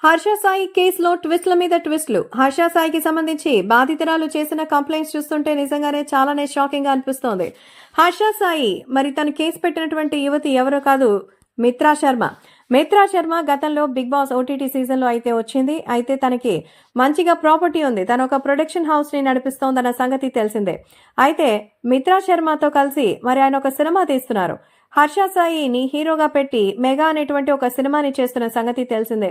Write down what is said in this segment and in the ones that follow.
హర్ష సాయి కేసులో ట్విస్ట్ల మీద ట్విస్ట్లు. హర్ష సాయికి సంబంధించి బాధితురాలు చేసిన కంప్లైంట్స్ చూస్తుంటే నిజంగానే చాలానే షాకింగ్ గా అనిపిస్తోంది. హర్ష సాయి మరి తను కేసు పెట్టినటువంటి యువతి ఎవరో కాదు, మిత్రా శర్మ. మిత్రా శర్మ గతంలో బిగ్ బాస్ ఓటీటీ సీజన్ లో అయితే వచ్చింది. అయితే తనకి మంచిగా ప్రాపర్టీ ఉంది. తను ఒక ప్రొడక్షన్ హౌస్ ని నడిపిస్తోందన్న సంగతి తెలిసిందే. అయితే మిత్రా శర్మతో కలిసి మరి ఆయన ఒక సినిమా తీస్తున్నారు. హర్ష సాయిని హీరోగా పెట్టి మెగా అనేటువంటి ఒక సినిమాని చేస్తున్న సంగతి తెలిసిందే.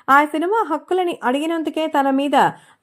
ఆ సినిమా హక్కులని అడిగినందుకే తన మీద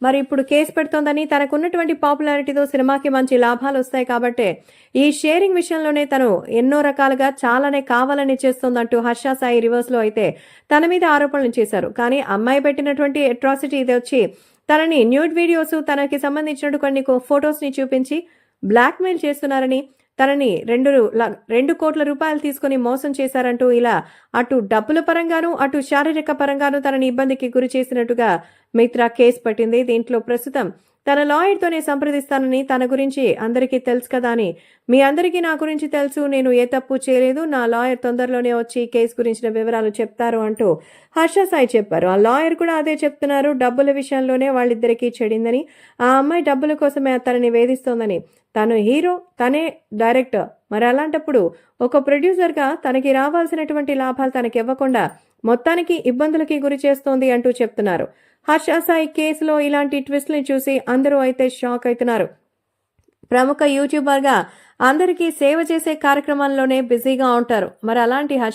మరి ఇప్పుడు కేసు పెడుతోందని, తనకున్నటువంటి పాపులారిటీతో సినిమాకి మంచి లాభాలు వస్తాయి కాబట్టి ఈ షేరింగ్ విషయంలోనే తను ఎన్నో రకాలుగా చాలానే కావాలని చేస్తోందంటూ హర్ష సాయి రివర్స్ లో అయితే తన మీద ఆరోపణలు చేశారు. కానీ అమ్మాయి పెట్టినటువంటి అట్రాసిటీ ఇది వచ్చి తనని న్యూడ్ వీడియోస్, తనకి సంబంధించిన కొన్ని ఫొటోస్ ని చూపించి బ్లాక్మెయిల్ చేస్తున్నారని, తనని 2 కోట్ల రూపాయలు తీసుకుని మోసం చేశారంటూ ఇలా అటు డబ్బుల పరంగాను అటు శారీరక పరంగాను తనని ఇబ్బందికి గురి చేసినట్టుగా మిత్రా కేసు పట్టింది. దీంట్లో ప్రస్తుతం తన లాయర్తోనే సంప్రదిస్తానని, తన గురించి అందరికీ తెలుసు కదా అని, మీ అందరికీ నా గురించి తెలుసు, నేను ఏ తప్పు చేయలేదు, నా లాయర్ తొందరలోనే వచ్చి కేసు గురించిన వివరాలు చెప్తారు అంటూ హర్ష సాయి చెప్పారు. ఆ లాయర్ కూడా అదే చెప్తున్నారు. డబ్బుల విషయంలోనే వాళ్ళిద్దరికీ చెడిందని, ఆ అమ్మాయి డబ్బుల కోసమే తనని వేధిస్తోందని, తను హీరో, తనే డైరెక్టర్, మరి అలాంటప్పుడు ఒక ప్రొడ్యూసర్గా తనకి రావాల్సినటువంటి లాభాలు తనకి ఇవ్వకుండా మొత్తానికి ఇబ్బందులకి గురి చేస్తోంది అంటూ చెప్తున్నారు. హర్ష సాయి కేసులో ఇలాంటి ట్విస్ట్ని చూసి అందరూ అయితే షాక్ అవుతున్నారు. ప్రముఖ యూట్యూబర్గా అందరికీ సేవ చేసే కార్యక్రమాల్లోనే బిజీగా ఉంటారు. మరి అలాంటి హర్ష